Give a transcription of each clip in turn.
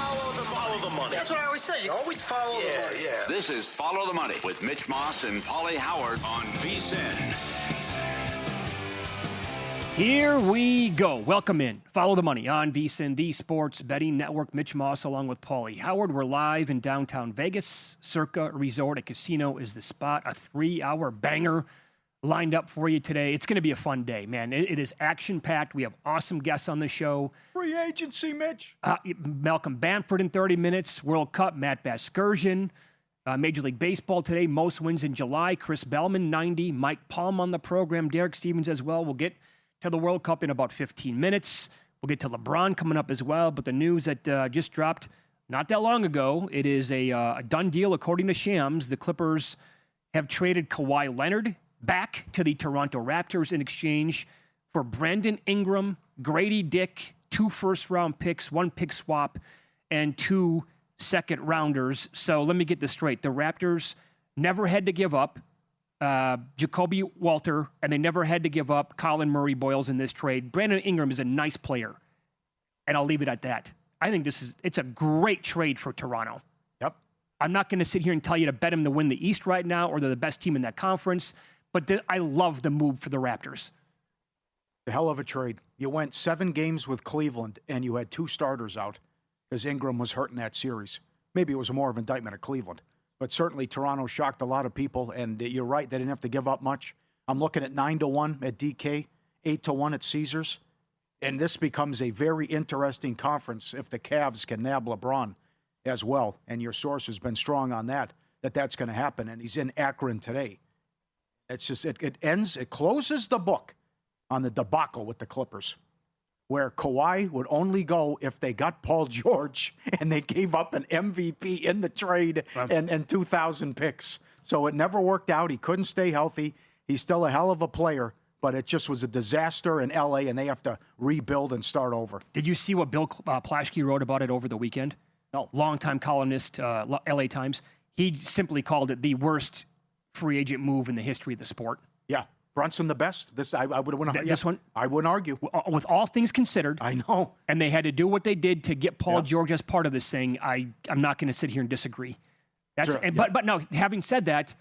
Follow the money. That's what I always say. You always follow the money. Yeah. This is Follow the Money with Mitch Moss and Paulie Howard on VSiN. Here we go. Welcome in. Follow the Money on VSiN, the Sports Betting Network. Mitch Moss along with Paulie Howard. We're live in downtown Vegas. Circa Resort and Casino is the spot. A 3-hour banger lined up for you today. It's going to be a fun day, man. It is action-packed. We have awesome guests on the show. Free agency, Mitch. Malcolm Bamford in 30 minutes. World Cup, Matt Vasgersian. Major League Baseball today. Most wins in July. Chris Bellman, 90. Mike Palm on the program. Derek Stevens as well. We'll get to the World Cup in about 15 minutes. We'll get to LeBron coming up as well. But the news that just dropped not that long ago, it is a done deal according to Shams. The Clippers have traded Kawhi Leonard back to the Toronto Raptors in exchange for Brandon Ingram, Grady Dick, 2 first-round picks, 1 pick swap, and 2 second-rounders. So let me get this straight. The Raptors never had to give up Jacoby Walter, and they never had to give up Colin Murray Boyles in this trade. Brandon Ingram is a nice player, and I'll leave it at that. I think it's a great trade for Toronto. Yep. I'm not going to sit here and tell you to bet them to win the East right now, or they're the best team in that conference, but I love the move for the Raptors. The hell of a trade. You went 7 games with Cleveland, and you had 2 starters out because Ingram was hurt in that series. Maybe it was more of an indictment of Cleveland. But certainly Toronto shocked a lot of people, and you're right, they didn't have to give up much. I'm looking at 9-1 at DK, 8-1 at Caesars, and this becomes a very interesting conference if the Cavs can nab LeBron as well. And your source has been strong on that's going to happen, and he's in Akron today. It's just it closes the book on the debacle with the Clippers, where Kawhi would only go if they got Paul George and they gave up an MVP in the trade and 2,000 picks. So it never worked out. He couldn't stay healthy. He's still a hell of a player, but it just was a disaster in L.A., and they have to rebuild and start over. Did you see what Bill Plaschke wrote about it over the weekend? No. Longtime columnist, L.A. Times. He simply called it the worst free agent move in the history of the sport. Yeah. Brunson the best. I would have this one. I wouldn't argue. With all things considered, I know. And they had to do what they did to get Paul George as part of this thing. I'm not going to sit here and disagree. But no. Having said that,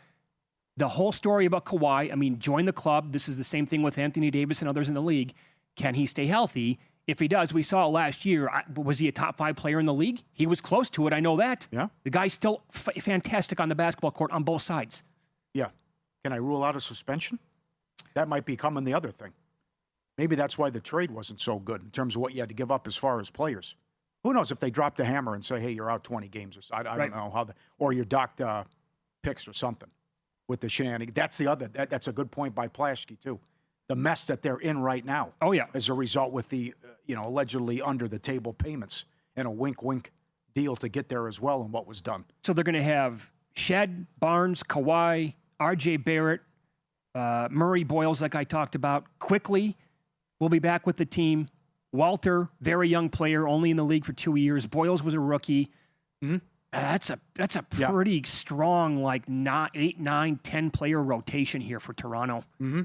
the whole story about Kawhi. I mean, join the club. This is the same thing with Anthony Davis and others in the league. Can he stay healthy? If he does, we saw it last year. Was he a top 5 player in the league? He was close to it. I know that. Yeah. The guy's still fantastic on the basketball court on both sides. Yeah. Can I rule out a suspension? That might be coming the other thing. Maybe that's why the trade wasn't so good in terms of what you had to give up as far as players. Who knows if they dropped a hammer and say, hey, you're out 20 games. Or so. I don't know how or you're docked picks or something with the shenanigans. That's the other. That's a good point by Plaschke, too. The mess that they're in right now. Oh, yeah. As a result with the, allegedly under-the-table payments and a wink-wink deal to get there as well and what was done. So they're going to have Shed, Barnes, Kawhi, R.J. Barrett, Murray Boyles, like I talked about. Quickly, we'll be back with the team. Walter, very young player, only in the league for 2 years. Boyles was a rookie. Mm-hmm. That's a pretty strong, 8, 9, 10 player rotation here for Toronto. Mm-hmm.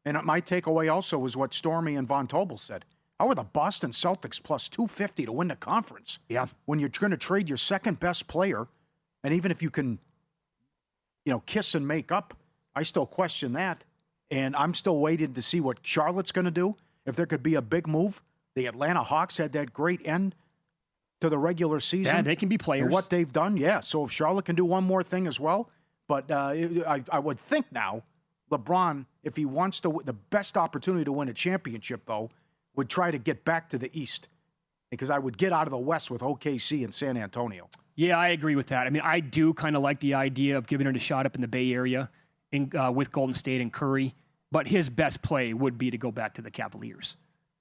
And my takeaway also was what Stormy and Von Tobel said. How are the Boston Celtics plus 250 to win the conference? Yeah. When you're going to trade your second best player, and even if you can, kiss and make up, I still question that. And I'm still waiting to see what Charlotte's going to do. If there could be a big move. The Atlanta Hawks had that great end to the regular season. Yeah, they can be players. And what they've done, yeah. So if Charlotte can do one more thing as well. But I would think now, LeBron, if he wants to, the best opportunity to win a championship, though, would try to get back to the East. Because I would get out of the West with OKC and San Antonio. Yeah, I agree with that. I mean, I do kind of like the idea of giving it a shot up in the Bay Area with Golden State and Curry. But his best play would be to go back to the Cavaliers.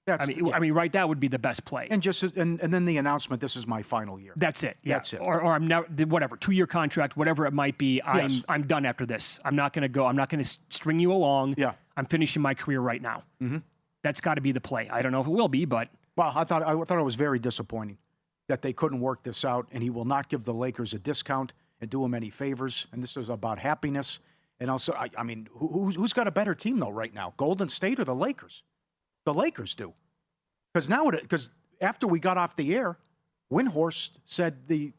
That would be the best play. And and then the announcement, this is my final year. That's it. Yeah. That's it. Or I'm now, whatever, 2-year contract, whatever it might be. I'm done after this. I'm not going to go. I'm not going to string you along. Yeah. I'm finishing my career right now. Mm-hmm. That's got to be the play. I don't know if it will be, but. Well, I thought it was very disappointing that they couldn't work this out, and he will not give the Lakers a discount and do them any favors. And this is about happiness. And also, I mean, who's got a better team, though, right now? Golden State or the Lakers? The Lakers do. Because after we got off the air, Windhorst said the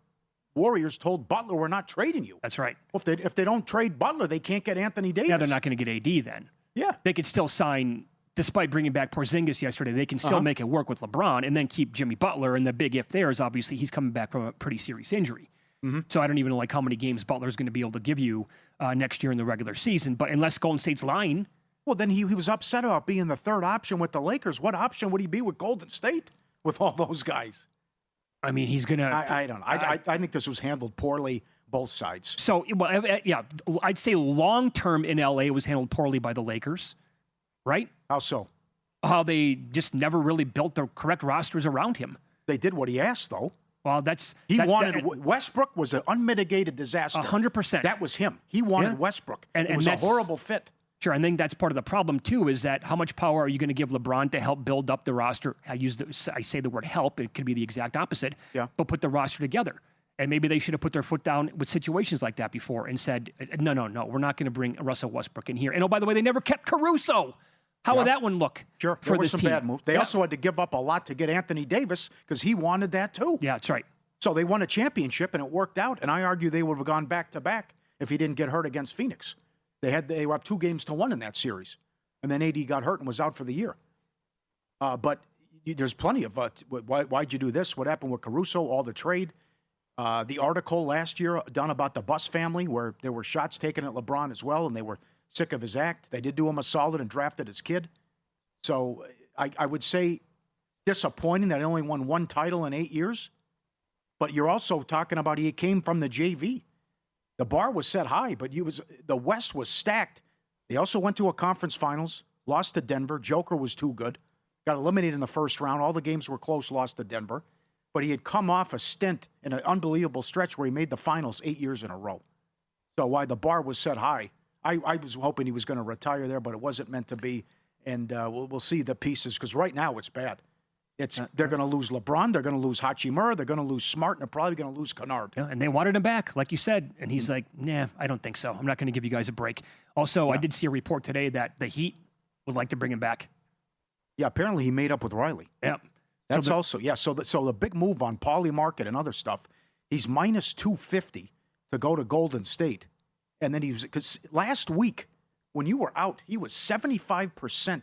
Warriors told Butler, we're not trading you. That's right. Well, if they don't trade Butler, they can't get Anthony Davis. Yeah, they're not going to get AD then. Yeah. They could still sign, despite bringing back Porzingis yesterday, they can still make it work with LeBron and then keep Jimmy Butler. And the big if there is obviously he's coming back from a pretty serious injury. So I don't even know how many games Butler's going to be able to give you next year in the regular season. But unless Golden State's lying. Well, then he was upset about being the third option with the Lakers. What option would he be with Golden State with all those guys? I mean, he's going to. I don't know. I think this was handled poorly, both sides. So, well, yeah, I'd say long term in LA it was handled poorly by the Lakers, right? How so? How they just never really built the correct rosters around him. They did what he asked, though. Well, Westbrook was an unmitigated disaster. 100%. That was him. He wanted Westbrook. It was a horrible fit. Sure, I think that's part of the problem too. Is that how much power are you going to give LeBron to help build up the roster? I say the word help. It could be the exact opposite. Yeah. But put the roster together, and maybe they should have put their foot down with situations like that before and said, no, we're not going to bring Russell Westbrook in here. And oh, by the way, they never kept Caruso. How would that one look? Sure, for there were this some team? bad moves. They also had to give up a lot to get Anthony Davis because he wanted that too. Yeah, that's right. So they won a championship and it worked out. And I argue they would have gone back to back if he didn't get hurt against Phoenix. They were up 2-1 in that series, and then AD got hurt and was out for the year. But there's plenty of why'd you do this? What happened with Caruso? All the trade. The article last year done about the Buss family, where there were shots taken at LeBron as well, and they were sick of his act. They did do him a solid and drafted his kid. So I would say disappointing that he only won one title in 8 years. But you're also talking about he came from the JV. The bar was set high, but the West was stacked. They also went to a conference finals, lost to Denver. Joker was too good. Got eliminated in the first round. All the games were close, lost to Denver. But he had come off a stint in an unbelievable stretch where he made the finals 8 years in a row. So why the bar was set high, I was hoping he was going to retire there, but it wasn't meant to be. And we'll see the pieces, because right now it's bad. They're going to lose LeBron. They're going to lose Hachimura. They're going to lose Smart. And they're probably going to lose Kennard. Yeah, and they wanted him back, like you said. And he's like, nah, I don't think so. I'm not going to give you guys a break. Also, I did see a report today that the Heat would like to bring him back. Yeah, apparently he made up with Riley. Yeah. That's also, yeah. So the big move on Pauly Market and other stuff, he's minus 250 to go to Golden State. And then because last week when you were out, he was 75%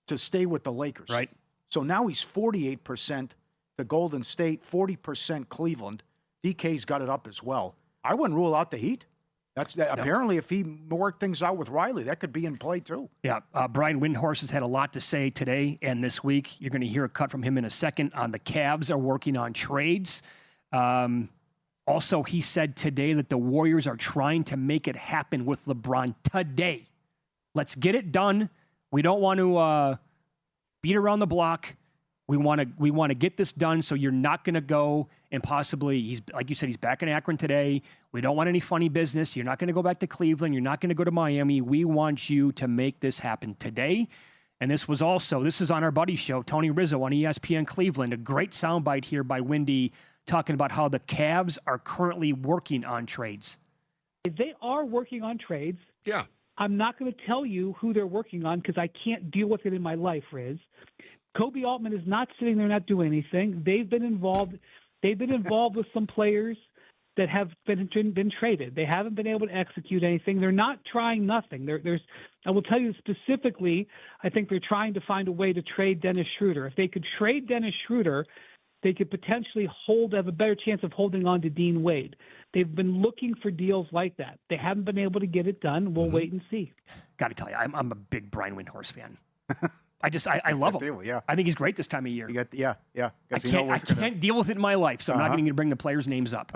to stay with the Lakers. Right. So now he's 48% to Golden State, 40% Cleveland. DK's got it up as well. I wouldn't rule out the Heat. Apparently, if he worked things out with Riley, that could be in play too. Yeah, Brian Windhorst has had a lot to say today and this week. You're going to hear a cut from him in a second on the Cavs are working on trades. Also, he said today that the Warriors are trying to make it happen with LeBron today. Let's get it done. We don't want to beat around the block. We want to get this done. So you're not going to go and possibly, he's like you said, he's back in Akron today. We don't want any funny business. You're not going to go back to Cleveland. You're not going to go to Miami. We want you to make this happen today. And this is on our buddy show, Tony Rizzo on ESPN Cleveland. A great soundbite here by Windy talking about how the Cavs are currently working on trades. They are working on trades. Yeah. I'm not going to tell you who they're working on because I can't deal with it in my life, Riz. Kobe Altman is not sitting there not doing anything. They've been involved with some players that have been traded. They haven't been able to execute anything. They're not trying nothing. I will tell you specifically, I think they're trying to find a way to trade Dennis Schroeder. If they could trade Dennis Schroeder, they could potentially have a better chance of holding on to Dean Wade. They've been looking for deals like that. They haven't been able to get it done. We'll wait and see. Got to tell you, I'm a big Brian Windhorst fan. I love him. Yeah. I think he's great this time of year. I can't deal with it in my life, so I'm not going to bring the players' names up.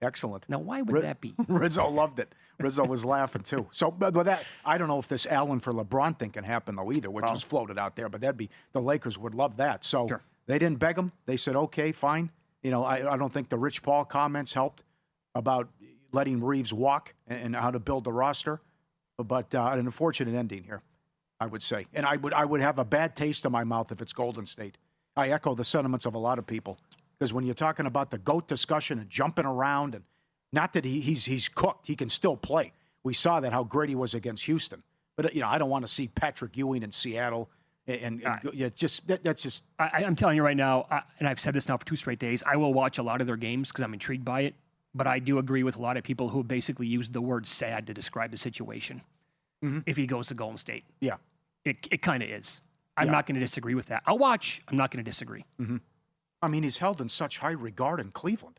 Excellent. Now, why would that be? Rizzo loved it. Rizzo was laughing too. So, but that I don't know if this Allen for LeBron thing can happen though either, which was floated out there. But the Lakers would love that. So They didn't beg him. They said, okay, fine. I don't think the Rich Paul comments helped about letting Reeves walk and how to build the roster. But an unfortunate ending here, I would say. And I would have a bad taste in my mouth if it's Golden State. I echo the sentiments of a lot of people. Because when you're talking about the GOAT discussion and jumping around, and not that he's cooked, he can still play. We saw that, how great he was against Houston. But, I don't want to see Patrick Ewing in Seattle That's just. I'm telling you right now, and I've said this now for 2 straight days, I will watch a lot of their games because I'm intrigued by it. But I do agree with a lot of people who basically use the word sad to describe the situation. Mm-hmm. If he goes to Golden State. Yeah. It kind of is. I'm not going to disagree with that. I'll watch. I'm not going to disagree. Mm-hmm. I mean, he's held in such high regard in Cleveland.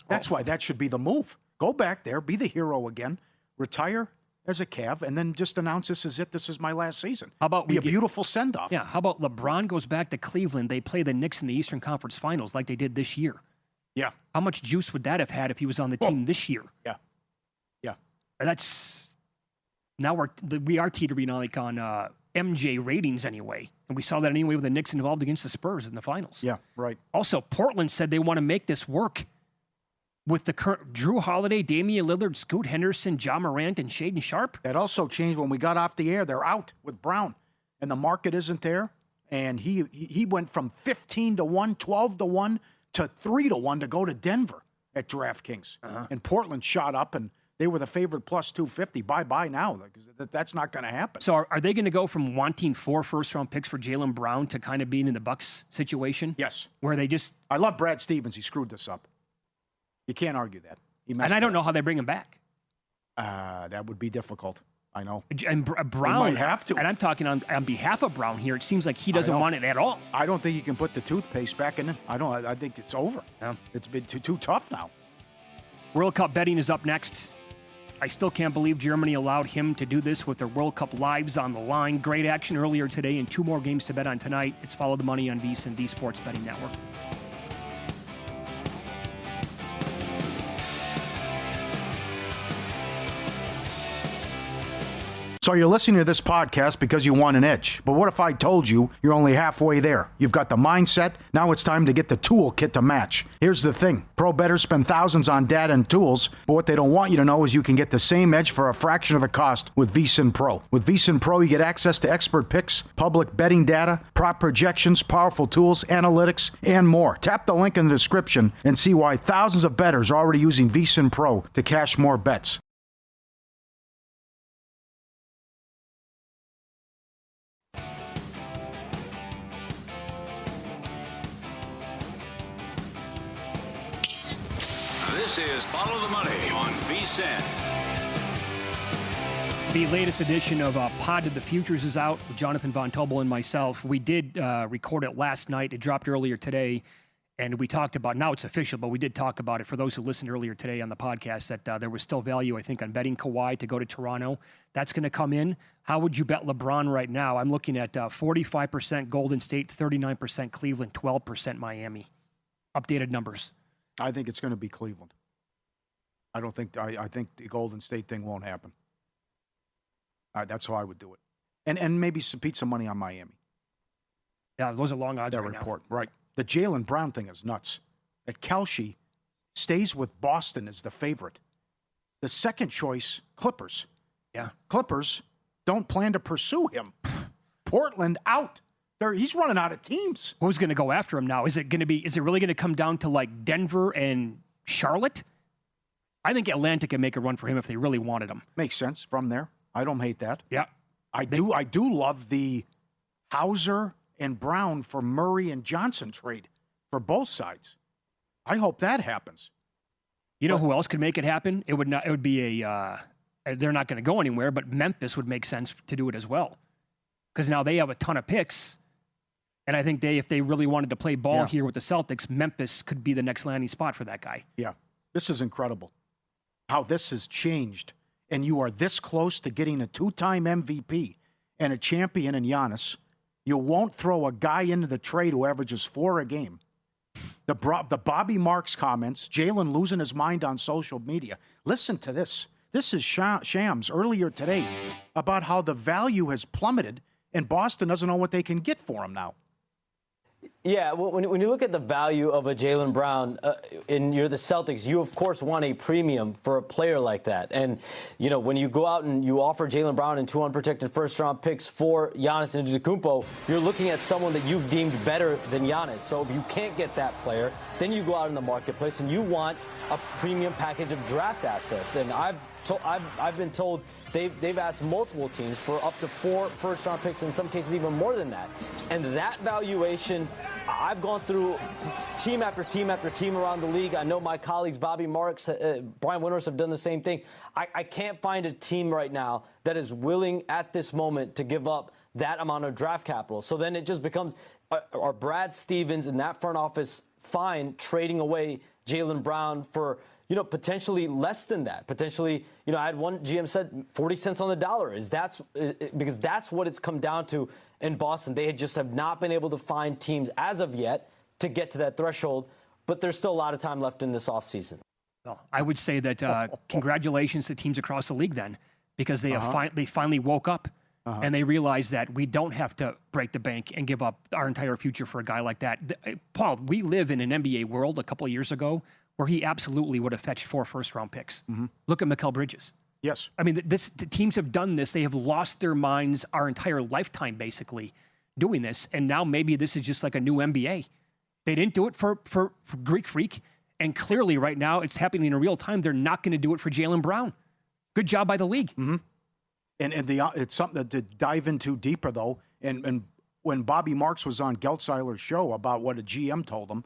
That's why that should be the move. Go back there, be the hero again, retire as a Cav, and then just announce this is it. This is my last season. How about be a beautiful send-off? Yeah. How about LeBron goes back to Cleveland? They play the Knicks in the Eastern Conference Finals like they did this year. Yeah. How much juice would that have had if he was on the team this year? Yeah. Yeah. That's now we are teetering on MJ ratings anyway, and we saw that anyway with the Knicks involved against the Spurs in the finals. Yeah. Right. Also, Portland said they want to make this work with the current Drew Holiday, Damian Lillard, Scoot Henderson, Ja Morant, and Shaedon Sharpe. That also changed when we got off the air. They're out with Brown, and the market isn't there. And he went from 15-1, 12-1 to 3-1 to go to Denver at DraftKings. And Portland shot up, and they were the favorite plus 250. Bye-bye now. That's not going to happen. So are they going to go from wanting 4 first-round picks for Jaylen Brown to kind of being in the Bucks situation? Yes. Where they just... I love Brad Stevens. He screwed this up. You can't argue that. And I don't know how they bring him back. That would be difficult. I know. And Brown... might have to. And I'm talking on behalf of Brown here. It seems like he doesn't want it at all. I don't think you can put the toothpaste back in it. I think it's over. Yeah. It's been too tough now. World Cup betting is up next. I still can't believe Germany allowed him to do this with their World Cup lives on the line. Great action earlier today and 2 more games to bet on tonight. It's Follow the Money on VSiN, the Sports Betting Network. So you're listening to this podcast because you want an edge. But what if I told you you're only halfway there? You've got the mindset. Now it's time to get the toolkit to match. Here's the thing. Pro bettors spend thousands on data and tools, but what they don't want you to know is you can get the same edge for a fraction of the cost with VSiN Pro. With VSiN Pro, you get access to expert picks, public betting data, prop projections, powerful tools, analytics, and more. Tap the link in the description and see why thousands of bettors are already using VSiN Pro to cash more bets. This is Follow the Money on VSiN. The latest edition of Pod to the Futures is out with Jonathan Von Tobel and myself. We did record it last night. It dropped earlier today, and we talked about, now it's official, but we did talk about it for those who listened earlier today on the podcast that there was still value, I think, on betting Kawhi to go to Toronto. That's going to come in. How would you bet LeBron right now? I'm looking at 45% Golden State, 39% Cleveland, 12% Miami. Updated numbers. I think it's going to be Cleveland. I think the Golden State thing won't happen. That's how I would do it. And maybe beat some money on Miami. Yeah, those are long odds that right report. now. Right. The Jaylen Brown thing is nuts. That Kelce stays with Boston as the favorite. The second choice, Clippers. Yeah. Clippers don't plan to pursue him. Portland out. He's running out of teams. Who's going to go after him now? Is it really going to come down to like Denver and Charlotte? I think Atlanta can make a run for him if they really wanted him. Makes sense from there. I don't hate that. Yeah. I do love the Hauser and Brown for Murray and Johnson trade for both sides. I hope that happens. You know who else could make it happen? It would be they're not going to go anywhere, but Memphis would make sense to do it as well. Because now they have a ton of picks. And I think if they really wanted to play ball here with the Celtics, Memphis could be the next landing spot for that guy. Yeah. This is incredible. How this has changed. And you are this close to getting a 2-time MVP and a champion in Giannis. You won't throw a guy into the trade who averages 4 a game. The Bobby Marks comments, Jaylen losing his mind on social media. Listen to this. This is Shams earlier today about how the value has plummeted and Boston doesn't know what they can get for him now. Yeah, when you look at the value of a Jaylen Brown, and you're the Celtics, you, of course, want a premium for a player like that. And, when you go out and you offer Jaylen Brown and 2 unprotected first-round picks for Giannis Antetokounmpo, you're looking at someone that you've deemed better than Giannis. So if you can't get that player, then you go out in the marketplace and you want a premium package of draft assets. And I've I've been told they've asked multiple teams for up to 4 first-round picks, in some cases even more than that. And that valuation, I've gone through team after team after team around the league. I know my colleagues Bobby Marks, Brian Winters have done the same thing. I can't find a team right now that is willing at this moment to give up that amount of draft capital. So then it just becomes, are Brad Stevens and that front office fine trading away Jaylen Brown for, potentially less than that? Potentially, I had one GM said 40 cents on the dollar. Because that's what it's come down to in Boston. They just have not been able to find teams as of yet to get to that threshold, but there's still a lot of time left in this offseason. Well, I would say that congratulations to teams across the league then, because they they finally woke up and they realized that we don't have to break the bank and give up our entire future for a guy like that. Paul, we live in an NBA world a couple of years ago where he absolutely would have fetched 4 first-round picks. Look at Mikal Bridges. Yes. I mean, the teams have done this. They have lost their minds our entire lifetime, basically, doing this. And now maybe this is just like a new NBA. They didn't do it for Greek Freak. And clearly right now it's happening in real time. They're not going to do it for Jaylen Brown. Good job by the league. Mm-hmm. And it's something to dive into deeper, though. And when Bobby Marks was on Geltzeiler's show about what a GM told him,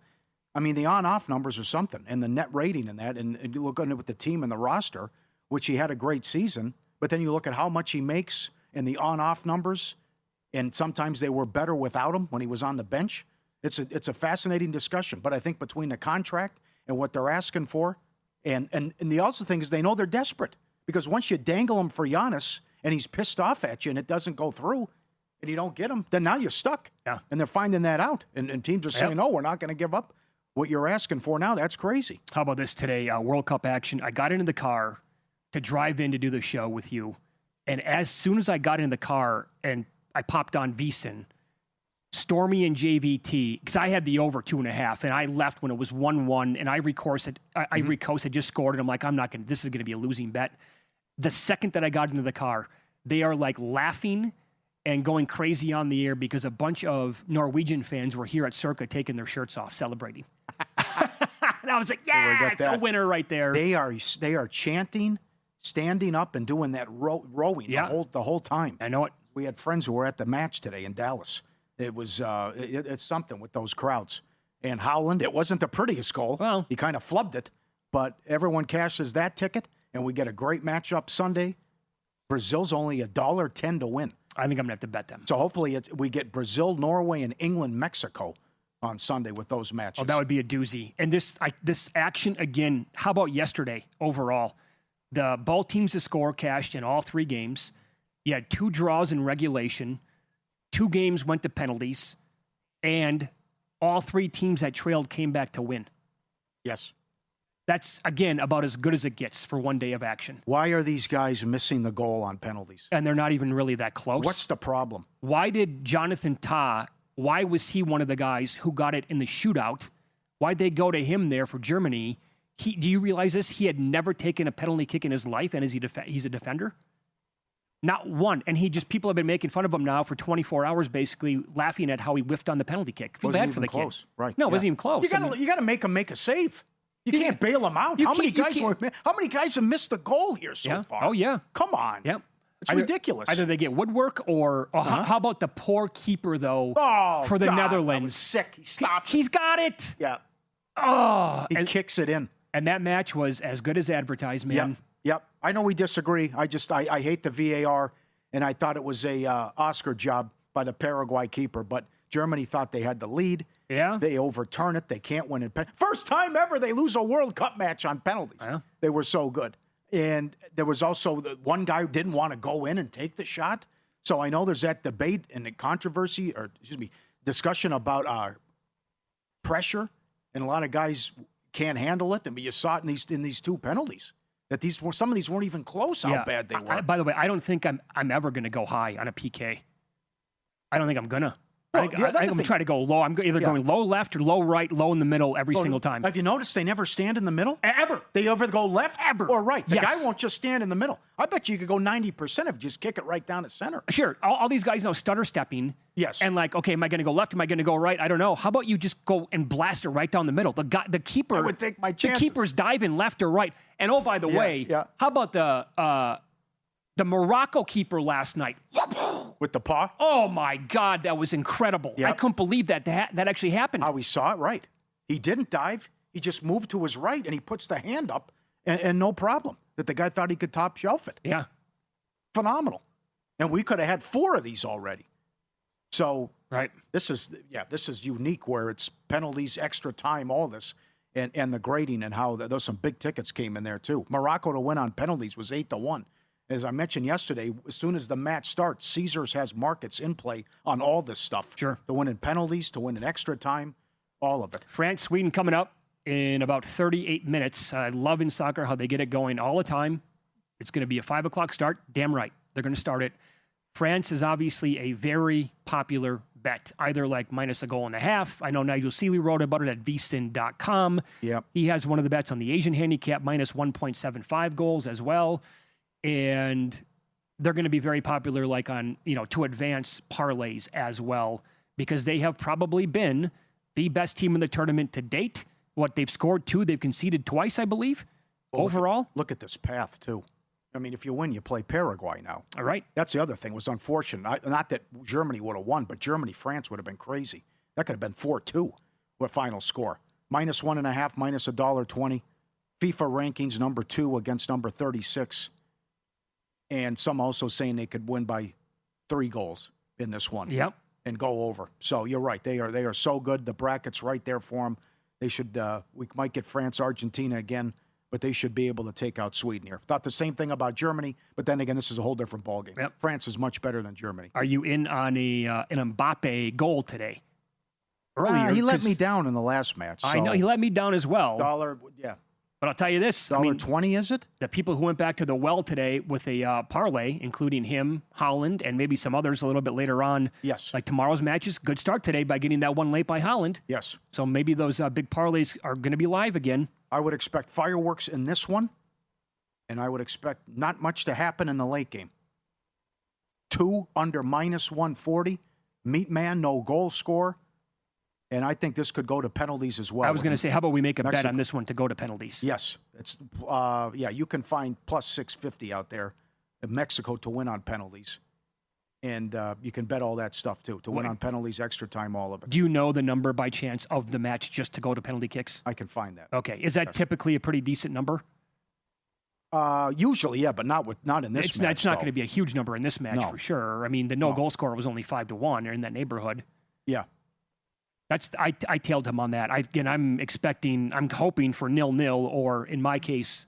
I mean, the on-off numbers are something. And the net rating in that, and you look at it with the team and the roster, which he had a great season, but then you look at how much he makes in the on-off numbers, and sometimes they were better without him when he was on the bench. It's a fascinating discussion. But I think between the contract and what they're asking for, and the also thing is they know they're desperate. Because once you dangle him for Giannis and he's pissed off at you and it doesn't go through and you don't get him, then now you're stuck. Yeah. And they're finding that out. And teams are saying, no, we're not going to give up what you're asking for now. That's crazy. How about this today? World Cup action. I got into the car to drive in to do the show with you. And as soon as I got in the car and I popped on VSiN, Stormy and JVT, because I had the over 2.5, and I left when it was 1-1, and Ivory Coast had just scored, and I'm like, this is going to be a losing bet. The second that I got into the car, they are like laughing and going crazy on the air because a bunch of Norwegian fans were here at Circa taking their shirts off, celebrating. And I was like, yeah, it's a winner right there. They are chanting, standing up, and doing that rowing the whole time. I know it. We had friends who were at the match today in Dallas. It was it's something with those crowds. And Howland, it wasn't the prettiest goal. Well, he kind of flubbed it, but everyone cashes that ticket, and we get a great matchup Sunday. Brazil's only $1.10 to win. I think I'm gonna have to bet them. So hopefully we get Brazil, Norway, and England, Mexico on Sunday with those matches. Oh, that would be a doozy. And this action again. How about yesterday overall? The ball teams to score cashed in all 3 games. You had 2 draws in regulation. 2 games went to penalties, and all 3 teams that trailed came back to win. Yes. That's, again, about as good as it gets for one day of action. Why are these guys missing the goal on penalties? And they're not even really that close. What's the problem? Why did Jonathan Tah, why was he one of the guys who got it in the shootout? Why'd they go to him there for Germany? Do you realize this? He had never taken a penalty kick in his life, and he's a defender? Not one. And people have been making fun of him now for 24 hours, basically laughing at how he whiffed on the penalty kick. Feel bad for the close. kid. Right. No, it wasn't even close. You got to make him make a save. You can't bail him out. How many guys have missed the goal here so far? Oh, yeah. Come on. Yep. It's ridiculous. Either they get woodwork or how about the poor keeper, though, for the Netherlands? That was sick. He stopped. He's got it. Yeah. Oh. He kicks it in. And that match was as good as advertised, man. Yep. I know we disagree. I hate the VAR, and I thought it was a Oscar job by the Paraguay keeper, but Germany thought they had the lead. Yeah. They overturn it. They can't win it. First time ever they lose a World Cup match on penalties. Yeah. They were so good. And there was also one guy who didn't want to go in and take the shot. So I know there's that debate and the controversy, discussion about pressure, and a lot of guys can't handle it. And you saw it in these 2 penalties. That some of these weren't even close how bad they were. By the way, I don't think I'm ever going to go high on a PK. I don't think I'm going to. I think I'm going to try to go low. I'm either going low left or low right, low in the middle every single time. Have you noticed they never stand in the middle? Ever. They either go left or right. The Yes. guy won't just stand in the middle. I bet you could go 90% if you just kick it right down the center. Sure. All these guys know stutter stepping. Yes. And like, okay, am I going to go left? Am I going to go right? I don't know. How about you just go and blast it right down the middle? The keeper. I would take my chances. The keeper's diving left or right. And oh, by the way, how about the Morocco keeper last night? With the paw? Oh my God, that was incredible. Yep. I couldn't believe that actually happened. How we saw it, right. He didn't dive. He just moved to his right, and he puts the hand up, and no problem. That the guy thought he could top shelf it. Yeah. Phenomenal. And we could have had 4 of these already. So right. This is unique where it's penalties, extra time, all this, and the grading and how there's some big tickets came in there too. Morocco to win on penalties was 8-1. As I mentioned yesterday, as soon as the match starts, Caesars has markets in play on all this stuff. Sure. To win in penalties, to win in extra time, all of it. France, Sweden coming up in about 38 minutes. I love in soccer how they get it going all the time. It's going to be a 5 o'clock start. Damn right. They're going to start it. France is obviously a very popular bet, either like -1.5. I know Nigel Seeley wrote about it at vsin.com. Yep. He has one of the bets on the Asian handicap, -1.75 goals as well. And they're going to be very popular, like on, to advance parlays as well, because they have probably been the best team in the tournament to date. What they've scored 2, they've conceded twice, I believe, overall. Look at this path, too. I mean, if you win, you play Paraguay now. All right. That's the other thing. It was unfortunate. Not that Germany would have won, but Germany-France would have been crazy. That could have been 4-2, what final score. -1.5, -$1.20. FIFA rankings, number 2 against number 36. And some also saying they could win by 3 goals in this one. Yep. And go over. So you're right. They are so good. The bracket's right there for them. They should. We might get France, Argentina again, but they should be able to take out Sweden here. Thought the same thing about Germany, but then again, this is a whole different ballgame. Yep. France is much better than Germany. Are you in on an Mbappe goal today? Earlier, he let me down in the last match. I know he let me down as well. $1, yeah. But I'll tell you this. $1.20, is it? The people who went back to the well today with a parlay, including him, Holland, and maybe some others a little bit later on. Yes. Like tomorrow's matches. Good start today by getting that one late by Holland. Yes. So maybe those big parlays are going to be live again. I would expect fireworks in this one, and I would expect not much to happen in the late game. 2 under -140. Meat man, no goal score. And I think this could go to penalties as well. I was going to say, how about we make a bet Mexico. on this one to go to penalties? Yes. It's you can find plus 650 out there in Mexico to win on penalties. And you can bet all that stuff, too, to win on penalties, extra time, all of it. Do you know the number by chance of the match just to go to penalty kicks? I can find that. Okay. Is that typically a pretty decent number? Usually, yeah, but not in this match. It's not going to be a huge number in this match for sure. I mean, the goal score was only 5-1 or in that neighborhood. Yeah. I tailed him on that. I'm hoping for 0-0 or in my case,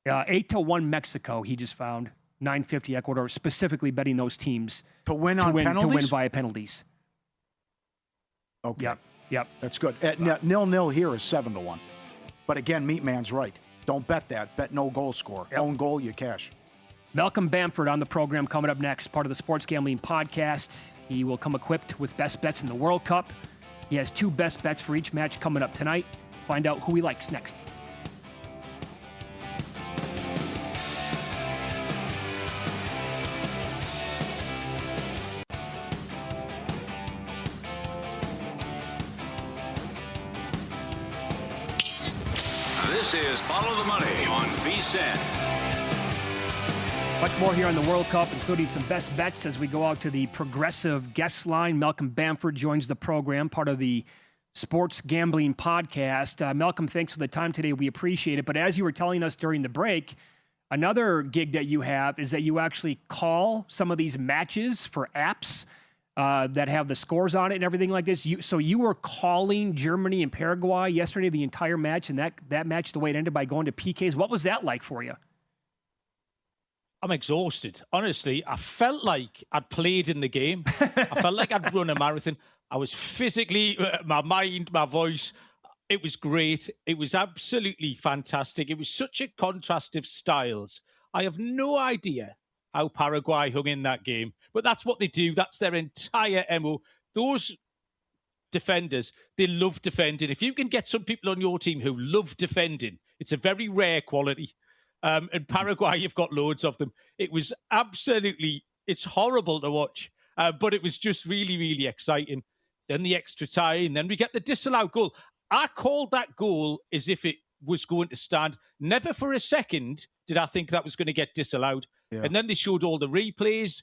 8-1 Mexico. He just found 950 Ecuador, specifically betting those teams to win via penalties. Okay. Yep. That's good. 0-0 here is 7-1. But again, Meatman's right. Don't bet that. Bet no goal score. Yep. Own goal, you cash. Malcolm Bamford on the program coming up next, part of the Sports Gambling Podcast. He will come equipped with best bets in the World Cup. He has 2 best bets for each match coming up tonight. Find out who he likes next. This is Follow the Money on VSiN. Much more here on the World Cup, including some best bets as we go out to the Progressive guest line. Malcolm Bamford joins the program, part of the Sports Gambling Podcast. Malcolm, thanks for the time today. We appreciate it. But as you were telling us during the break, another gig that you have is that you actually call some of these matches for apps that have the scores on it and everything like this. So you were calling Germany and Paraguay yesterday, the entire match, and that match, the way it ended by going to PKs. What was that like for you? I'm exhausted. Honestly, I felt like I'd played in the game. I felt like I'd run a marathon. I was physically, my mind, my voice, it was great. It was absolutely fantastic. It was such a contrast of styles. I have no idea how Paraguay hung in that game, but that's what they do. That's their entire MO. those defenders, they love defending. If you can get some people on your team who love defending, it's a very rare quality. In Paraguay, you've got loads of them. It was absolutely, it's horrible to watch, but it was just really, really exciting. Then the extra time, then we get the disallowed goal. I called that goal as if it was going to stand. Never for a second did I think that was going to get disallowed. Yeah. And then they showed all the replays,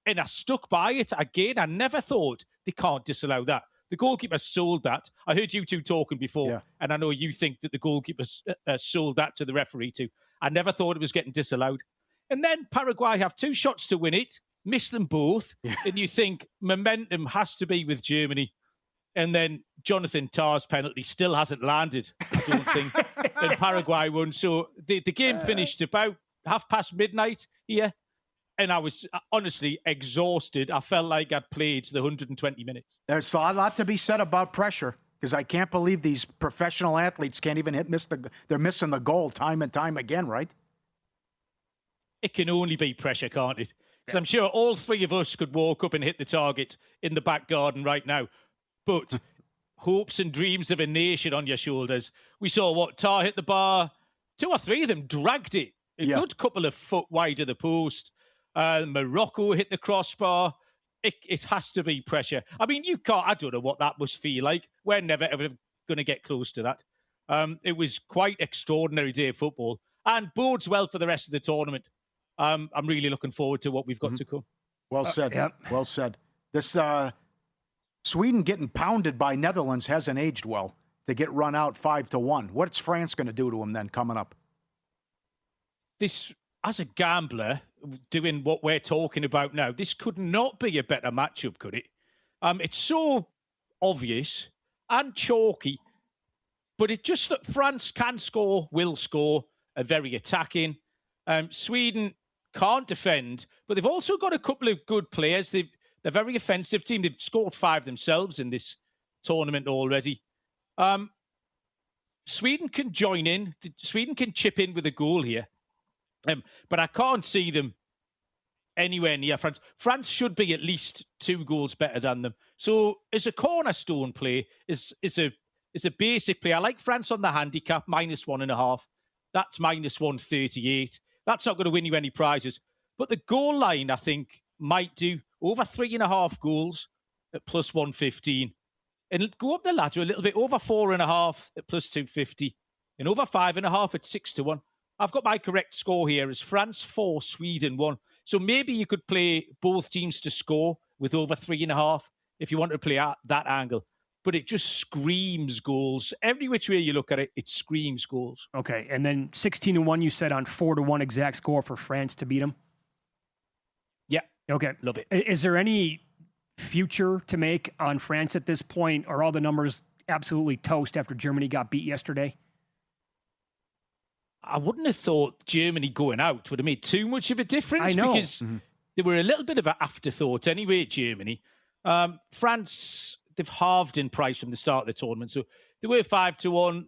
and I stuck by it. Again, I never thought they can't disallow that. The goalkeeper sold that. I heard you two talking before, and I know you think that the goalkeeper sold that to the referee too. I never thought it was getting disallowed. And then Paraguay have 2 shots to win it, miss them both, and you think momentum has to be with Germany. And then Jonathan Tah's penalty still hasn't landed, I don't think, and Paraguay won. So the game finished about midnight here, and I was honestly exhausted. I felt like I'd played the 120 minutes. There's a lot to be said about pressure, because I can't believe these professional athletes can't even they're missing the goal time and time again, right? It can only be pressure, can't it? Because I'm sure all 3 of us could walk up and hit the target in the back garden right now. But hopes and dreams of a nation on your shoulders. We saw Tah hit the bar. 2 or 3 of them dragged it a good couple of foot wide of the post. Morocco hit the crossbar. It has to be pressure. I mean, I don't know what that must feel like. We're never, ever going to get close to that. It was quite extraordinary day of football and bodes well for the rest of the tournament. I'm really looking forward to what we've got to come. Well said. Well said. This Sweden getting pounded by Netherlands hasn't aged well to get run out 5-1. What's France going to do to them then coming up? This, as a gambler, doing what we're talking about now, this could not be a better matchup, could it? It's so obvious and chalky, but it just that France can score, will score, are very attacking. Sweden can't defend, but they've also got a couple of good players. They're a very offensive team. They've scored 5 themselves in this tournament already. Sweden can join in. Sweden can chip in with a goal here. But I can't see them anywhere near France. France should be at least 2 goals better than them. So as a cornerstone play, is a basic play. I like France on the handicap, -1.5. That's -138. That's not going to win you any prizes. But the goal line, I think, might do over 3.5 goals at +115. And go up the ladder a little bit, over 4.5 at +250. And over 5.5 at 6-1. I've got my correct score here as France 4, Sweden 1. So maybe you could play both teams to score with over 3.5 if you want to play at that angle. But it just screams goals. Every which way you look at it, it screams goals. Okay, and then 16-1 you said on 4-1 exact score for France to beat them? Yeah. Okay. Love it. Is there any future to make on France at this point? Are all the numbers absolutely toast after Germany got beat yesterday? I wouldn't have thought Germany going out would have made too much of a difference. I know. Because they were a little bit of an afterthought anyway, Germany. France, they've halved in price from the start of the tournament. So they were 5-1.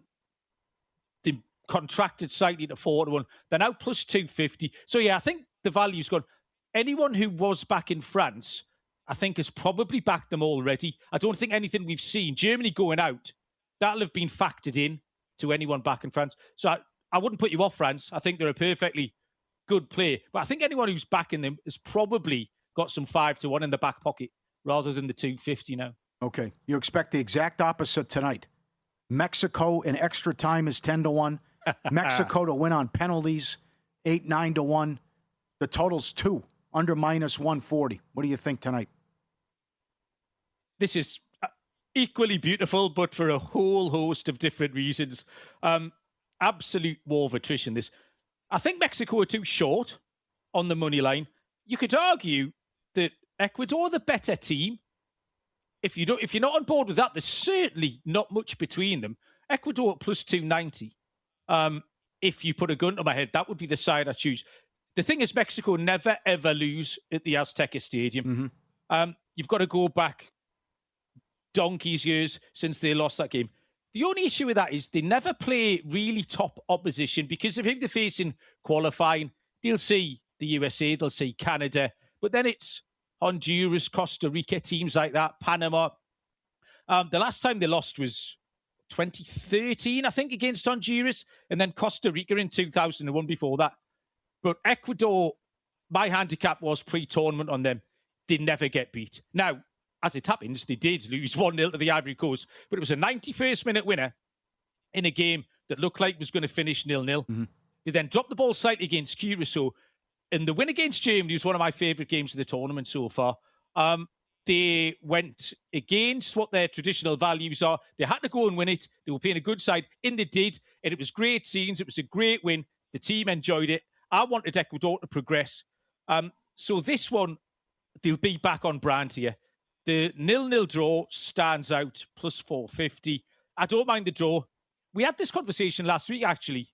They contracted slightly to 4-1. They're now +250. So yeah, I think the value's gone. Anyone who was back in France, I think has probably backed them already. I don't think anything we've seen, Germany going out, that'll have been factored in to anyone back in France. So I wouldn't put you off France. I think they're a perfectly good play. But I think anyone who's backing them has probably got some 5-1 in the back pocket rather than the 250 now. Okay. You expect the exact opposite tonight. Mexico in extra time is 10-1. Mexico to win on penalties, 8-9-1. The total's 2, under -140. What do you think tonight? This is equally beautiful, but for a whole host of different reasons. Absolute war of attrition, this. I think Mexico are too short on the money line. You could argue that Ecuador are the better team. If you're not on board with that, there's certainly not much between them. Ecuador at +290. If you put a gun to my head, that would be the side I choose. The thing is, Mexico never, ever lose at the Azteca Stadium. You've got to go back donkey's years since they lost that game. The only issue with that is they never play really top opposition because of who they're facing qualifying. They'll see the USA, they'll see Canada, but then it's Honduras, Costa Rica, teams like that, Panama. The last time they lost was 2013, I think, against Honduras, and then Costa Rica in 2001 before that. But Ecuador, my handicap was pre-tournament on them. They never get beat. Now, as it happens, they did lose 1-0 to the Ivory Coast, but it was a 91st minute winner in a game that looked like it was going to finish 0-0. Mm-hmm. They then dropped the ball slightly against Curacao, and the win against Germany was one of my favourite games of the tournament so far. They went against what their traditional values are. They had to go and win it. They were playing a good side, and they did. And it was great scenes. It was a great win. The team enjoyed it. I wanted Ecuador to progress. So this one, they'll be back on brand here. The 0-0 draw stands out, plus 450. I don't mind the draw. We had this conversation last week, actually.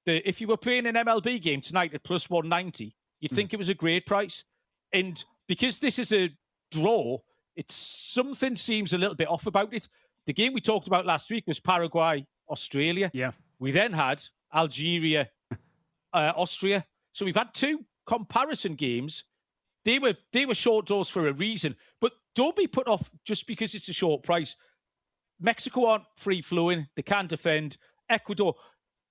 If you were playing an MLB game tonight at plus 190, you'd think it was a great price. And because this is a draw, something seems a little bit off about it. The game we talked about last week was Paraguay, Australia. Yeah. We then had Algeria, Austria. So we've had two comparison games. They were short draws for a reason. But don't be put off just because it's a short price. Mexico aren't free-flowing. They can defend. Ecuador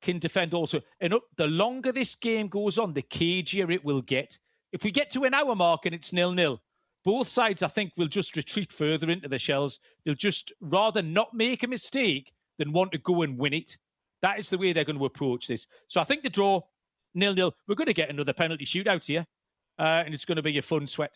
can defend also. And the longer this game goes on, the cagier it will get. If we get to an hour mark and it's 0-0, both sides, I think, will just retreat further into the shells. They'll just rather not make a mistake than want to go and win it. That is the way they're going to approach this. So I think the draw, 0-0, we're going to get another penalty shootout here. And it's going to be a fun sweat.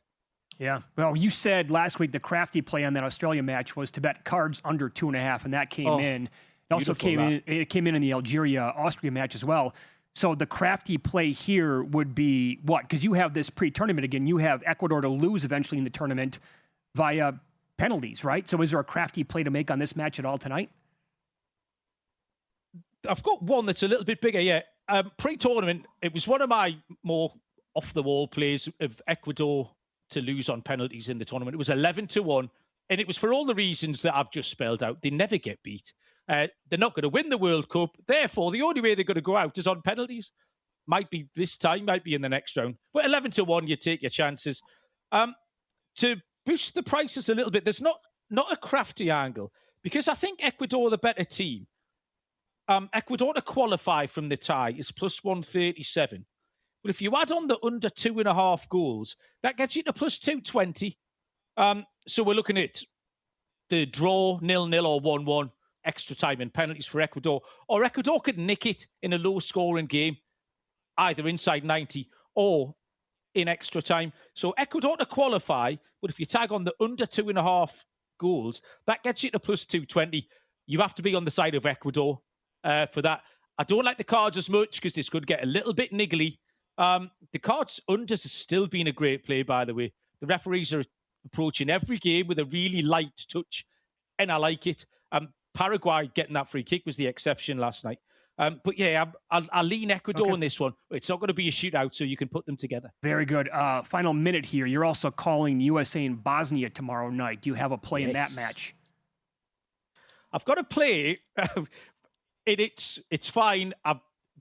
Yeah. Well, you said last week the crafty play on that Australia match was to bet cards under 2.5, and that came in. It also came in the Algeria-Austria match as well. So the crafty play here would be what? Because you have this pre-tournament again. You have Ecuador to lose eventually in the tournament via penalties, right? So is there a crafty play to make on this match at all tonight? I've got one that's a little bit bigger, yeah. Pre-tournament, it was one of my more off-the-wall plays of Ecuador to lose on penalties in the tournament. It was 11-1, and it was for all the reasons that I've just spelled out. They never get beat. They're not going to win the World Cup. Therefore, the only way they're going to go out is on penalties. Might be this time, might be in the next round. But 11-1, you take your chances. To boost the prices a little bit, there's not a crafty angle, because I think Ecuador are the better team. Ecuador to qualify from the tie is plus 137. But if you add on the under 2.5 goals, that gets you to plus 220. So we're looking at the draw, 0-0 or 1-1, extra time and penalties for Ecuador. Or Ecuador could nick it in a low-scoring game, either inside 90 or in extra time. So Ecuador to qualify, but if you tag on the under 2.5 goals, that gets you to plus 220. You have to be on the side of Ecuador for that. I don't like the cards as much because this could get a little bit niggly. The cards unders has still been a great play, by the way. The referees are approaching every game with a really light touch, and I like it. Paraguay getting that free kick was the exception last night. But yeah, I'll lean Ecuador in this one. It's not going to be a shootout, so you can put them together. Very good. Final minute here. You're also calling USA and Bosnia tomorrow night. Do you have a play in that match? I've got a play. It's fine.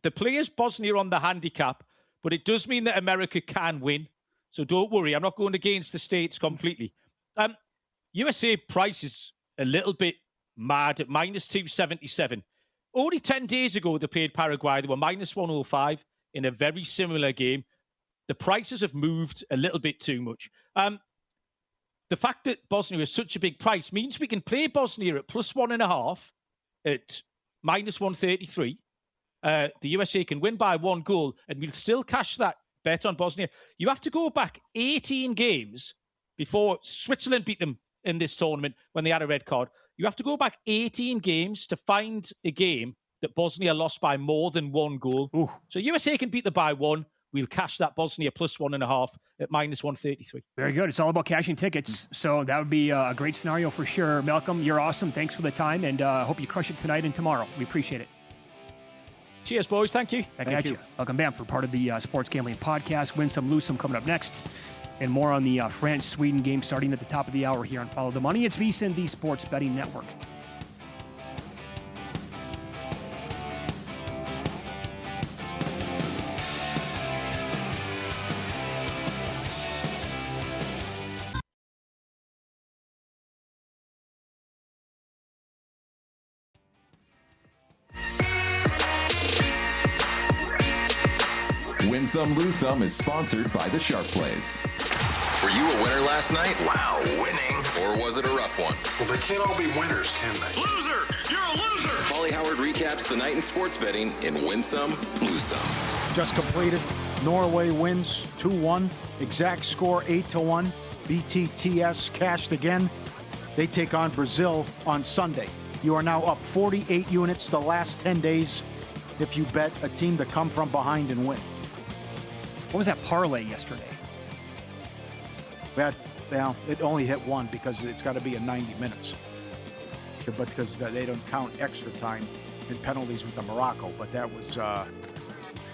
The play is Bosnia on the handicap, but it does mean that America can win. So don't worry. I'm not going against the States completely. USA price is a little bit mad at minus 277. Only 10 days ago, they played Paraguay. They were minus 105 in a very similar game. The prices have moved a little bit too much. The fact that Bosnia is such a big price means we can play Bosnia at plus 1.5 at minus 133. The USA can win by 1 goal, and we'll still cash that bet on Bosnia. You have to go back 18 games before Switzerland beat them in this tournament when they had a red card. You have to go back 18 games to find a game that Bosnia lost by more than 1 goal. Ooh. So USA can beat them by 1. We'll cash that Bosnia plus 1.5 at minus 133. Very good. It's all about cashing tickets. So that would be a great scenario for sure. Malcolm, you're awesome. Thanks for the time, and I hope you crush it tonight and tomorrow. We appreciate it. Cheers, boys. Thank you. Back at you. Welcome back for part of the Sports Gambling Podcast. Win some, lose some coming up next. And more on the France-Sweden game starting at the top of the hour here on Follow the Money. It's VSiN, the Sports Betting Network. Win Some, Lose Some is sponsored by the Sharp Plays. Were you a winner last night? Wow, winning. Or was it a rough one? Well, they can't all be winners, can they? Loser! You're a loser! Paulie Howard recaps the night in sports betting in Win Some, Lose Some. Just completed. Norway wins 2-1. Exact score 8-1. BTTS cashed again. They take on Brazil on Sunday. You are now up 48 units the last 10 days if you bet a team to come from behind and win. What was that parlay yesterday? Well, it only hit one because it's got to be in 90 minutes. But because they don't count extra time in penalties with the Morocco. But that was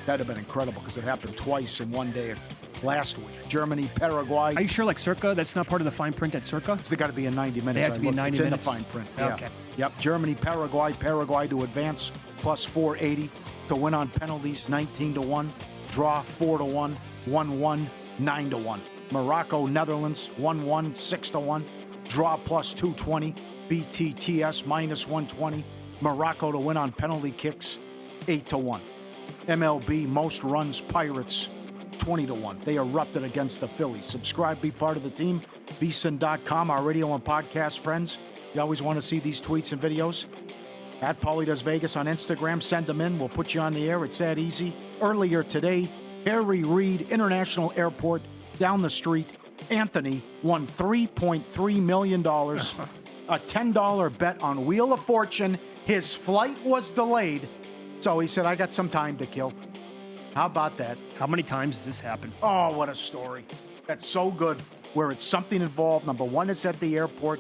that'd have been incredible because it happened twice in one day last week. Germany, Paraguay. Are you sure, like Circa, that's not part of the fine print at Circa? It's got to be in 90 minutes. They have to be in 90 minutes? It's in the fine print. Yeah. Okay. Yep. Germany, Paraguay to advance plus 480 to win on penalties 19-1, draw 4-1, 1-1, 9-1. Morocco, Netherlands 1-1, 6-1, draw plus 220, BTTS minus 120, Morocco to win on penalty kicks 8-1. MLB most runs Pirates 20-1. They erupted against the Phillies. Subscribe, be part of the team. VSiN.com, our radio and podcast friends. You always want to see these tweets and videos. At Paulie Does Vegas on Instagram. Send them in. We'll put you on the air. It's that easy. Earlier today, Harry Reid International Airport down the street. Anthony won $3.3 million. A $10 bet on Wheel of Fortune. His flight was delayed. So he said, I got some time to kill. How about that? How many times has this happened? Oh, what a story. That's so good. Where it's something involved. Number one, it's at the airport.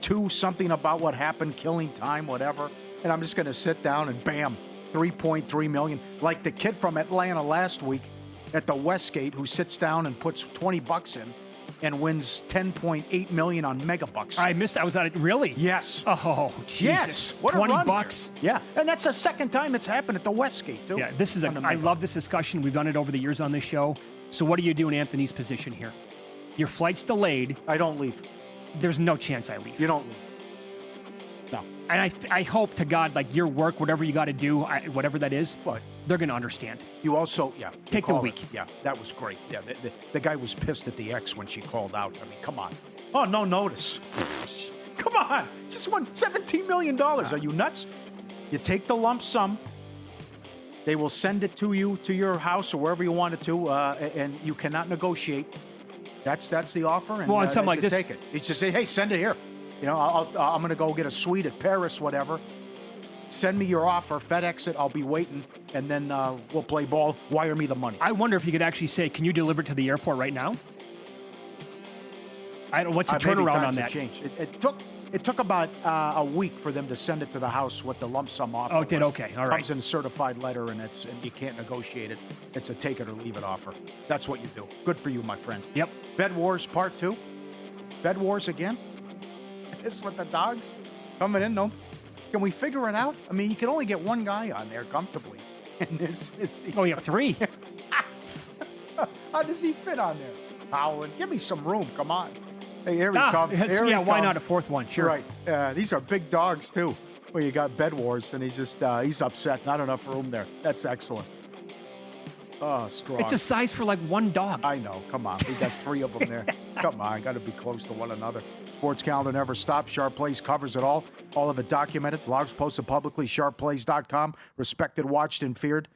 Two, something about what happened, killing time, whatever. And I'm just going to sit down and bam, $3.3 million. Like the kid from Atlanta last week at the Westgate who sits down and puts $20 in and wins $10.8 million on Megabucks. I was on it. Really? Yes. Oh, Jesus. Yes. What a $20. run here. Yeah. And that's the second time it's happened at the Westgate, too. Yeah, I love this discussion. We've done it over the years on this show. So what do you do in Anthony's position here? Your flight's delayed. I don't leave. There's no chance I leave. You don't leave. No. And I hope to God, like your work, whatever you got to do, whatever that is, What? they're going to understand. You also, Take the week. Yeah, that was great. Yeah, the guy was pissed at the ex when she called out. I mean, come on. Oh, no notice. Come on. Just won $17 million. Are you nuts? You take the lump sum. They will send it to you, to your house or wherever you want it to, and you cannot negotiate. That's the offer. And, well, and something like this. Take it. You just say, hey, send it here. You know, I'm going to go get a suite at Paris, whatever. Send me your offer, FedEx it, I'll be waiting, and then we'll play ball. Wire me the money. I wonder if you could actually say, can you deliver it to the airport right now? I don't. What's the turnaround on that? It took about a week for them to send it to the house with the lump sum offer. Oh, it did? Okay, all right. Comes in a certified letter, and you can't negotiate it. It's a take it or leave it offer. That's what you do. Good for you, my friend. Yep. Bed Wars Part 2. Bed Wars again? This with the dogs coming in? No. Can we figure it out? I mean, you can only get one guy on there comfortably. And Oh, you have three. How does he fit on there? Howland, give me some room. Come on. Hey, here he comes. Here he why comes. not a fourth one? Sure. Right. These are big dogs, too. Well, you got Bed Wars, and he's upset. Not enough room there. That's excellent. Oh, strong. It's a size for like one dog. I know. Come on. We got three of them there. Come on. Got to be close to one another. Sports calendar never stops. Sharp Plays covers it all. All of it documented. Logs posted publicly. SharpPlays.com. Respected, watched, and feared.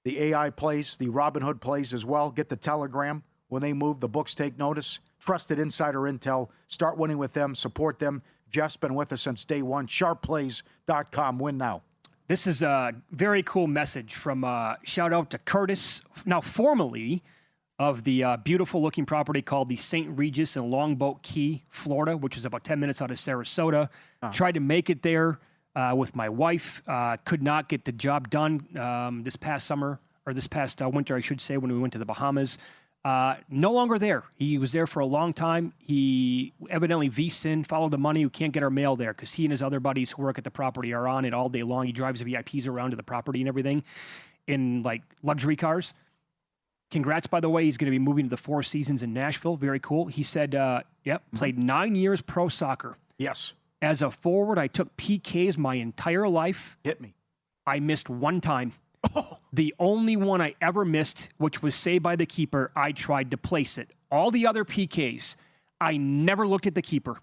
The AI plays. The Robin Hood plays as well. Get the Telegram. When they move, the books take notice. Trusted insider intel. Start winning with them. Support them. Jeff's been with us since day one. SharpPlays.com. Win now. This is a very cool message from shout out to Curtis, now formerly of the beautiful looking property called the St. Regis in Longboat Key, Florida, which is about 10 minutes out of Sarasota. Tried to make it there with my wife. Could not get the job done this past summer, or this past winter, I should say, when we went to the Bahamas. No longer there. He was there for a long time. He evidently VSiN, followed the money, who can't get our mail there because he and his other buddies who work at the property are on it all day long. He drives VIPs around to the property and everything in like luxury cars. Congrats, by the way. He's going to be moving to the Four Seasons in Nashville. Very cool. He said, played 9 years pro soccer. Yes. As a forward, I took PKs my entire life. Hit me. I missed one time. The only one I ever missed, which was saved by the keeper, I tried to place it. All the other PKs, I never looked at the keeper.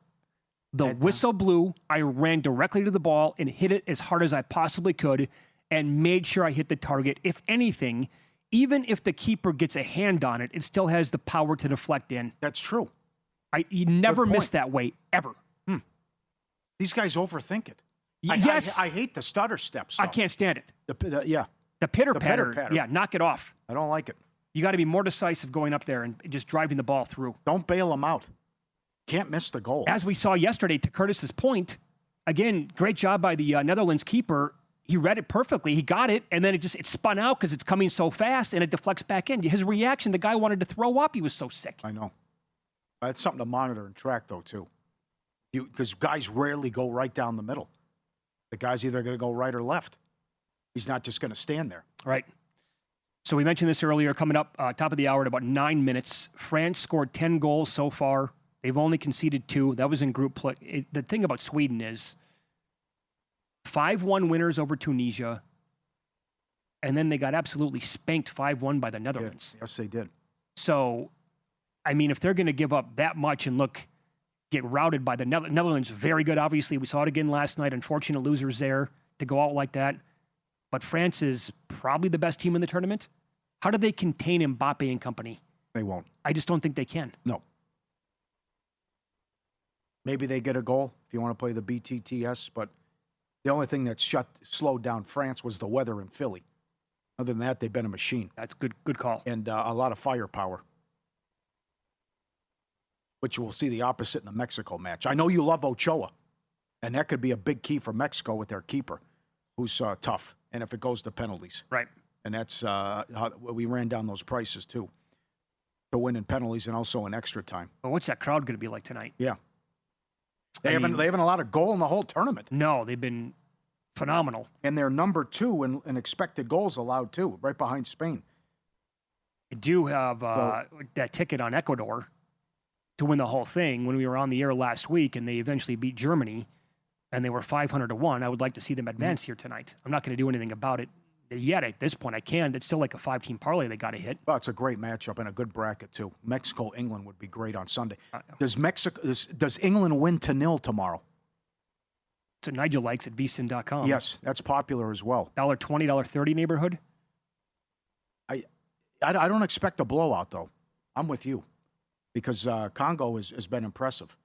The whistle blew, I ran directly to the ball and hit it as hard as I possibly could and made sure I hit the target. If anything, even if the keeper gets a hand on it, it still has the power to deflect in. That's true. You never miss that way, ever. These guys overthink it. Yes. I hate the stutter steps. I can't stand it. The The pitter-patter. pitter-patter. Yeah, knock it off. I don't like it. You got to be more decisive going up there and just driving the ball through. Don't bail them out. Can't miss the goal. As we saw yesterday, to Curtis's point, again, great job by the Netherlands keeper. He read it perfectly. He got it, and then it spun out because it's coming so fast, and it deflects back in. His reaction, the guy wanted to throw up. He was so sick. I know. That's something to monitor and track, though, too. Because guys rarely go right down the middle. The guy's either going to go right or left. He's not just going to stand there. Right. So we mentioned this earlier, coming up top of the hour at about 9 minutes. France scored 10 goals so far. They've only conceded 2. That was in group play. The thing about Sweden is 5-1 winners over Tunisia, and then they got absolutely spanked 5-1 by the Netherlands. Yeah, yes, they did. So, I mean, if they're going to give up that much and get routed by the Netherlands, very good, obviously. We saw it again last night. Unfortunate losers there to go out like that. But France is probably the best team in the tournament. How do they contain Mbappe and company? They won't. I just don't think they can. No. Maybe they get a goal if you want to play the BTTS, but the only thing that slowed down France was the weather in Philly. Other than that, they've been a machine. That's good call. And a lot of firepower, which we'll see the opposite in the Mexico match. I know you love Ochoa, and that could be a big key for Mexico with their keeper, who's tough, and if it goes to penalties. Right. And that's how we ran down those prices, too, to win in penalties and also in extra time. But what's that crowd going to be like tonight? Yeah. They haven't allowed a goal in the whole tournament. No, they've been phenomenal. And they're number 2 in expected goals allowed, too, right behind Spain. I do have that ticket on Ecuador to win the whole thing when we were on the air last week, and they eventually beat Germany, and they were 500-1. I would like to see them advance here tonight. I'm not going to do anything about it yet at this point. I can. It's still like a 5-team parlay they got to hit. Well, it's a great matchup and a good bracket, too. Mexico-England would be great on Sunday. Does England win to 0 tomorrow? So Nigel likes at vsin.com. Yes, that's popular as well. $20, $30 neighborhood? I don't expect a blowout, though. I'm with you. Because Congo has been impressive.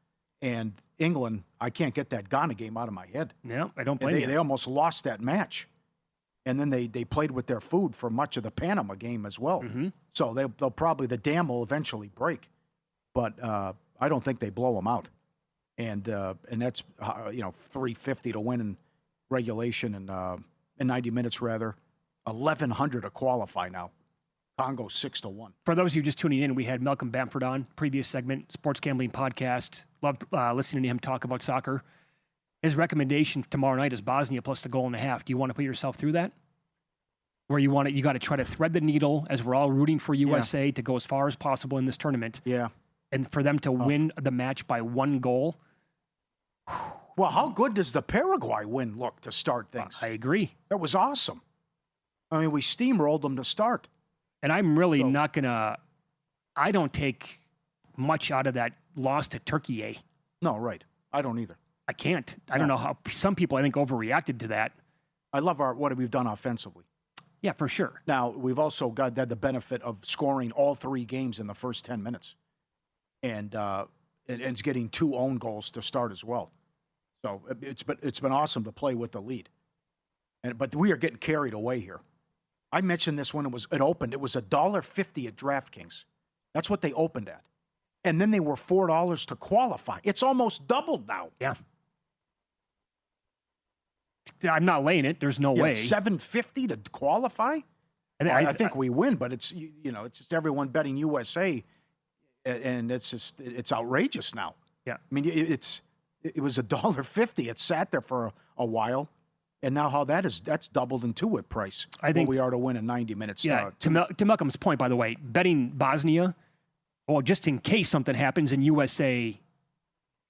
And England, I can't get that Ghana game out of my head. No, I don't blame you. They almost lost that match. And then they played with their food for much of the Panama game as well. Mm-hmm. So they'll probably, the dam will eventually break. But I don't think they blow them out. And that's, $350 to win in regulation and in 90 minutes, rather. $1,100 to qualify now. Congo 6-1. For those of you just tuning in, we had Malcolm Bamford on, previous segment, Sports Gambling Podcast. Loved listening to him talk about soccer. His recommendation tomorrow night is Bosnia plus the 1.5. Do you want to put yourself through that? Where you got to try to thread the needle, as we're all rooting for USA to go as far as possible in this tournament. Yeah. And for them to win the match by 1 goal. Well, how good does the Paraguay win look to start things? I agree. That was awesome. I mean, we steamrolled them to start. And I'm really not going to – I don't take much out of that loss to Turkey, eh? No, right. I don't either. I can't. I don't know how – some people, I think, overreacted to that. I love what we've done offensively. Yeah, for sure. Now, we've also got the benefit of scoring all 3 games in the first 10 minutes. And it's getting 2 own goals to start as well. So it's been awesome to play with the lead. But we are getting carried away here. I mentioned this when it opened. It was $1.50 at DraftKings. That's what they opened at. And then they were $4 to qualify. It's almost doubled now. Yeah. I'm not laying it. There's no way. $7.50 to qualify? I think we win, but it's it's just everyone betting USA, and it's outrageous now. Yeah. I mean, it was $1.50. It sat there for a while. And now that's doubled in 2 at price. I think we are to win in 90 minutes. Yeah, to Malcolm's point, by the way, betting Bosnia, just in case something happens in USA,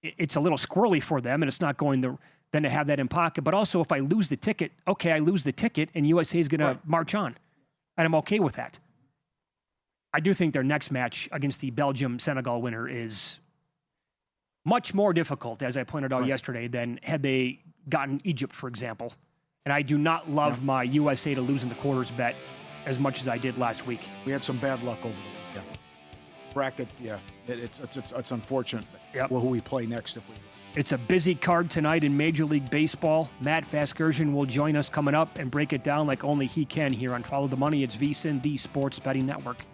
it's a little squirrely for them, and it's not going than to have that in pocket. But also, if I lose the ticket, okay, I lose the ticket, and USA is going to march on. And I'm okay with that. I do think their next match against the Belgium-Senegal winner is much more difficult, as I pointed out yesterday, than had they gotten Egypt, for example. And I do not love my USA to lose in the quarters bet as much as I did last week. We had some bad luck over the weekend. Bracket, it's unfortunate. Yep. Well, who we play next if we... It's a busy card tonight in Major League Baseball. Matt Vasgersian will join us coming up and break it down like only he can here on Follow the Money. It's VSiN, the Sports Betting Network.